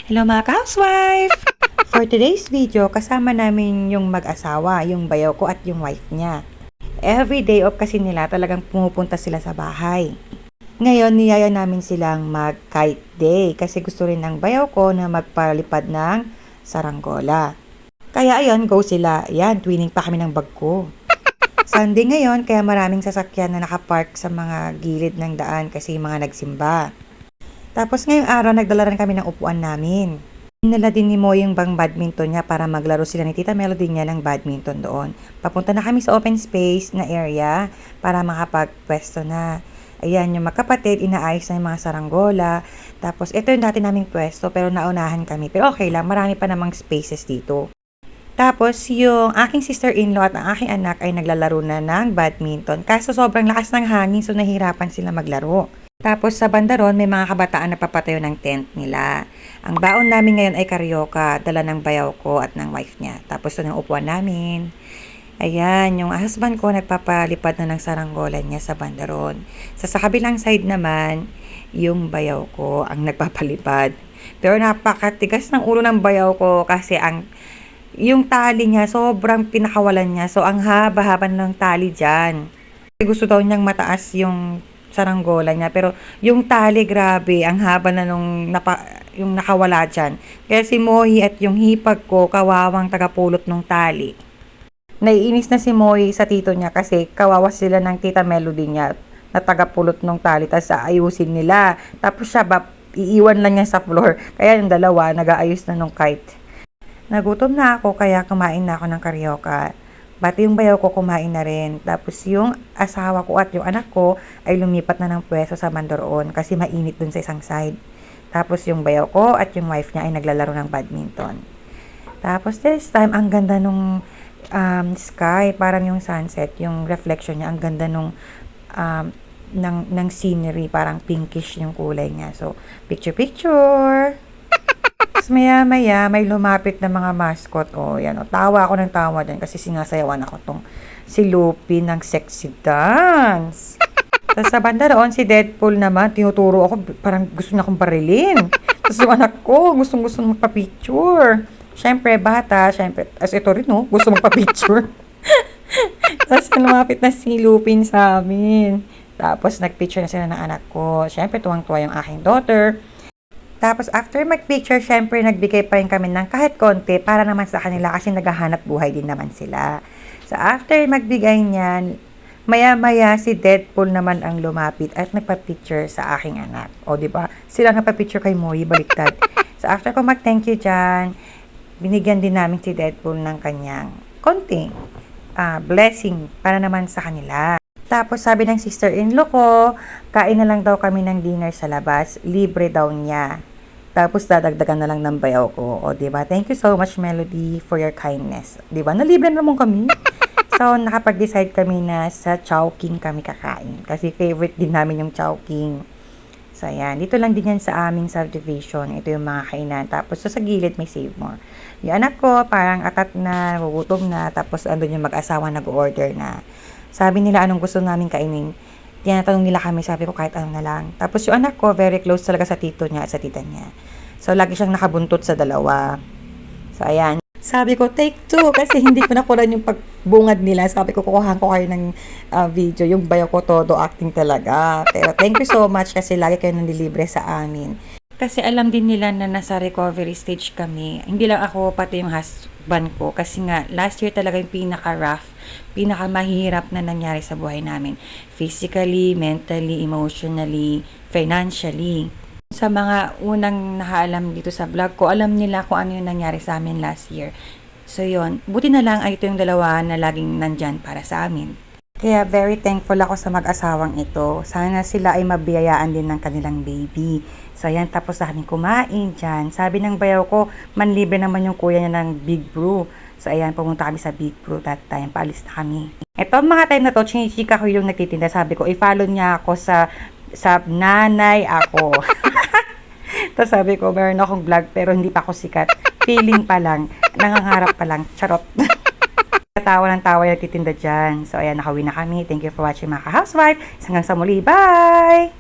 Hello mga ka-housewife! For today's video, kasama namin yung mag-asawa, yung bayaw ko at yung wife niya. Every day off kasi nila, talagang pumupunta sila sa bahay. Ngayon, niyaya namin silang mag-kite day kasi gusto rin ng bayaw ko na magpalipad ng saranggola. Kaya ayun, go sila. Yan, twinning pa kami ng bag ko. Sunday ngayon, kaya maraming sasakyan na nakapark sa mga gilid ng daan kasi mga nagsimba. Tapos ngayong araw, nagdala rin kami ng upuan namin. Dinala din ni Mo yung bang badminton niya para maglaro sila ni Tita Melody niya ng badminton doon. Papunta na kami sa open space na area para makapagpwesto na. Ayan, yung magkapatid, inaayos na yung mga saranggola. Tapos ito yung dati naming pwesto pero naunahan kami. Pero okay lang, marami pa namang spaces dito. Tapos yung aking sister-in-law at ang aking anak ay naglalaro na ng badminton. Kaso sobrang lakas ng hangin so nahirapan sila maglaro. Tapos sa banda ron, may mga kabataan na papatayo ng tent nila. Ang baon namin ngayon ay karyoka, dala ng bayaw ko at ng wife niya. Tapos ito ng upuan namin. Ayan, yung husband ko nagpapalipad na ng saranggola niya sa banda ron. Sa kabilang side naman, yung bayaw ko ang nagpapalipad. Pero napakatigas ng ulo ng bayaw ko kasi yung tali niya, sobrang pinakawalan niya. So, ang haba-haba ng tali dyan. Gusto daw niyang mataas yung saranggola niya. Pero yung tali, grabe, ang haba na yung nakawala dyan. Kaya si Mohi at yung hipag ko, kawawang tagapulot ng tali. Naiinis na si Mohi sa tito niya kasi kawawa sila ng Tita Melody niya na tagapulot ng tali. Tapos ayusin nila. Tapos siya iiwan lang niya sa floor. Kaya yung dalawa, nag-aayos na nung kite. Nagutom na ako kaya kumain na ako ng karyoka. Pati yung bayaw ko kumain na rin. Tapos yung asawa ko at yung anak ko ay lumipat na ng pwesto sa bandoroon kasi mainit dun sa isang side. Tapos yung bayaw ko at yung wife niya ay naglalaro ng badminton. Tapos this time, ang ganda nung sky, parang yung sunset, yung reflection niya, ang ganda nung ng scenery, parang pinkish yung kulay niya. So, picture! Maya-maya, may lumapit na mga mascot. O, yan. O, tawa ako ng tawa din kasi sinasayawan ako tong si Lupi ng sexy dance. Tapos sa banda roon, si Deadpool naman, tinuturo ako, parang gusto niya akong barilin. Tapos yung anak ko, gustong-gusto magpa-picture. Siyempre, bata, siyempre, as ito rin, no, gusto magpa-picture. Tapos lumapit na si Lupin sa amin. Tapos nag-picture na sila ng anak ko. Siyempre, tuwang-tuwa yung aking daughter. Tapos, after mag-picture, syempre, nagbigay pa rin kami ng kahit konti para naman sa kanila kasi naghahanap buhay din naman sila. So, after magbigay niyan, maya-maya si Deadpool naman ang lumapit at nagpa-picture sa aking anak. O, di ba? Sila nagpa-picture kay Moy, baliktad. So, after ko mag-thank you dyan, binigyan din namin si Deadpool ng kanyang konting blessing para naman sa kanila. Tapos sabi ng sister-in-law ko, kain na lang daw kami ng dinner sa labas, libre daw niya. Tapos dadagdagan na lang ng bayaw ko. O, diba? Thank you so much, Melody, for your kindness. Diba? Nalibre naman kami. So, nakapag-decide kami na sa Chowking kami kakain. Kasi favorite din namin yung Chowking. So, ayan. Dito lang din yan sa aming subdivision. Ito yung mga kainan. Tapos, sa gilid may Save More. Yung anak ko, parang atat na, gugutom na. Tapos, andun yung mag-asawa nag-order na. Sabi nila anong gusto namin kainin. Tinatanong nila kami, sabi ko kahit ano na lang. Tapos yung anak ko, very close talaga sa tito niya at sa tita niya. So, lagi siyang nakabuntot sa dalawa. So, ayan. Sabi ko, take 2 kasi hindi ko nakulan yung pagbungad nila. Sabi ko, kukuhaan ko kayo ng video. Yung bayo ko, todo acting talaga. Pero thank you so much kasi lagi kayo nandilibre sa amin. Kasi alam din nila na nasa recovery stage kami. Hindi lang ako, pati yung husband ko. Kasi nga, last year talaga yung pinaka-rough, pinaka-mahirap na nangyari sa buhay namin. Physically, mentally, emotionally, financially. Sa mga unang nakaalam dito sa vlog ko, alam nila kung ano yung nangyari sa amin last year. So yun, buti na lang ay ito yung dalawa na laging nandyan para sa amin. Kaya very thankful ako sa mag-asawang ito. Sana sila ay mabiyayaan din ng kanilang baby. So ayan, tapos na kami kumain dyan. Sabi ng bayaw ko, manlibre naman yung kuya niya ng Big Brew. So ayan, pumunta kami sa Big Brew that time. Paalis na kami. Ito mga time na to, chinichika ko yung nagtitinda. Sabi ko, i-follow niya ako sa nanay ako. Tapos sabi ko, meron akong vlog pero hindi pa ako sikat. Feeling pa lang, nangangarap pa lang. Charot. Tawa ng tawa yung nagtitinda dyan. So ayan, nakauwi na kami. Thank you for watching mga ka-housewife. Hanggang sa muli. Bye!